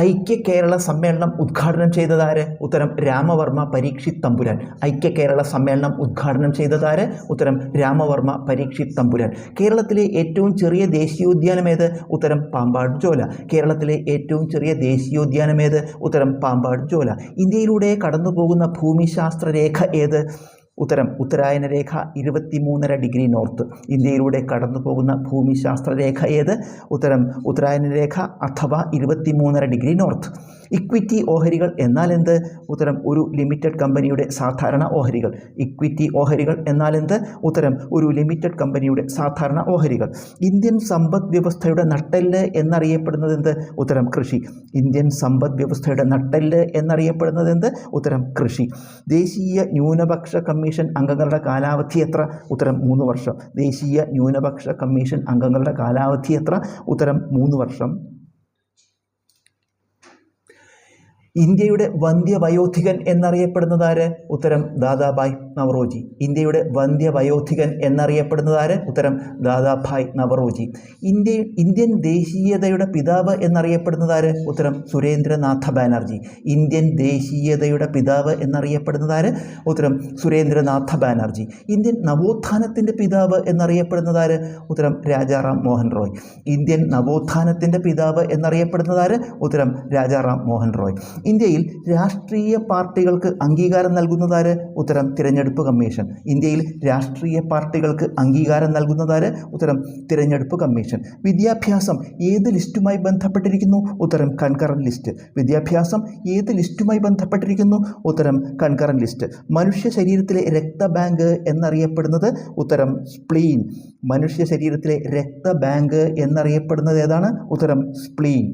ഐക്യ കേരള സമ്മേളനം ഉദ്ഘാടനം ചെയ്തതാര്? ഉത്തരം രാമവർമ്മ പരീക്ഷിത് തമ്പുരാൻ. ഐക്യ കേരള സമ്മേളനം ഉദ്ഘാടനം ചെയ്തതാര്? ഉത്തരം രാമവർമ്മ പരീക്ഷിത് തമ്പുരാൻ. കേരളത്തിലെ ഏറ്റവും ചെറിയ ദേശീയോദ്യാനം ഏത്? ഉത്തരം പാമ്പാട് ചോല. കേരളത്തിലെ ഏറ്റവും ചെറിയ ദേശീയോദ്യാനം ഏത്? ഉത്തരം പാമ്പാട് ചോല. ഇന്ത്യയിലൂടെ കടന്നു പോകുന്ന ഭൂമിശാസ്ത്ര രേഖ ഏത്? ഉത്തരം ഉത്തരായന രേഖ 23.5 ഡിഗ്രി നോർത്ത്. ഇന്ത്യയിലൂടെ കടന്നു പോകുന്ന ഭൂമിശാസ്ത്ര രേഖ ഏത്? ഉത്തരം ഉത്തരായന രേഖ അഥവാ 23.5 ഡിഗ്രി നോർത്ത്. ഇക്വിറ്റി ഓഹരികൾ എന്നാൽ എന്ത്? ഉത്തരം ഒരു ലിമിറ്റഡ് കമ്പനിയുടെ സാധാരണ ഓഹരികൾ. ഇക്വിറ്റി ഓഹരികൾ എന്നാൽ എന്ത്? ഉത്തരം ഒരു ലിമിറ്റഡ് കമ്പനിയുടെ സാധാരണ ഓഹരികൾ. ഇന്ത്യൻ സമ്പദ് വ്യവസ്ഥയുടെ നട്ടെല്ല് എന്നറിയപ്പെടുന്നത് എന്ത്? ഉത്തരം കൃഷി. ഇന്ത്യൻ സമ്പദ് വ്യവസ്ഥയുടെ നട്ടെല്ല് എന്നറിയപ്പെടുന്നത് എന്ത്? ഉത്തരം കൃഷി. ദേശീയ ന്യൂനപക്ഷ കമ്മീഷൻ അംഗങ്ങളുടെ കാലാവധി എത്ര? ഉത്തരം 3 വർഷം. ദേശീയ ന്യൂനപക്ഷ കമ്മീഷൻ അംഗങ്ങളുടെ കാലാവധി എത്ര? ഉത്തരം 3 വർഷം. ഇന്ത്യയുടെ വന്ധ്യവയോധികൻ എന്നറിയപ്പെടുന്നതാര്? ഉത്തരം ദാദാഭായ് നവറോജി. ഇന്ത്യയുടെ വന്ധ്യവയോധികൻ എന്നറിയപ്പെടുന്നതാര്? ഉത്തരം ദാദാഭായ് നവറോജി. ഇന്ത്യൻ ദേശീയതയുടെ പിതാവ് എന്നറിയപ്പെടുന്നതാര്? ഉത്തരം സുരേന്ദ്രനാഥ ബാനർജി. ഇന്ത്യൻ ദേശീയതയുടെ പിതാവ് എന്നറിയപ്പെടുന്നതാര്? ഉത്തരം സുരേന്ദ്രനാഥ ബാനർജി. ഇന്ത്യൻ നവോത്ഥാനത്തിൻ്റെ പിതാവ് എന്നറിയപ്പെടുന്നതാര്? ഉത്തരം രാജാറാം മോഹൻ റോയ്. ഇന്ത്യൻ നവോത്ഥാനത്തിൻ്റെ പിതാവ് എന്നറിയപ്പെടുന്നതാര്? ഉത്തരം രാജാറാം മോഹൻ റോയ്. ഇന്ത്യയിൽ രാഷ്ട്രീയ പാർട്ടികൾക്ക് അംഗീകാരം നൽകുന്നതാര്? ഉത്തരം തിരഞ്ഞെടുപ്പ് കമ്മീഷൻ. ഇന്ത്യയിൽ രാഷ്ട്രീയ പാർട്ടികൾക്ക് അംഗീകാരം നൽകുന്നതാര്? ഉത്തരം തിരഞ്ഞെടുപ്പ് കമ്മീഷൻ. വിദ്യാഭ്യാസം ഏത് ലിസ്റ്റുമായി ബന്ധപ്പെട്ടിരിക്കുന്നു? ഉത്തരം കൺകറന്റ് ലിസ്റ്റ്. വിദ്യാഭ്യാസം ഏത് ലിസ്റ്റുമായി ബന്ധപ്പെട്ടിരിക്കുന്നു? ഉത്തരം കൺകറന്റ് ലിസ്റ്റ്. മനുഷ്യ ശരീരത്തിലെ രക്തബാങ്ക് എന്നറിയപ്പെടുന്നത്? ഉത്തരം സ്പ്ലീൻ. മനുഷ്യ ശരീരത്തിലെ രക്തബാങ്ക് എന്നറിയപ്പെടുന്നത് ഏതാണ്? ഉത്തരം സ്പ്ലീൻ.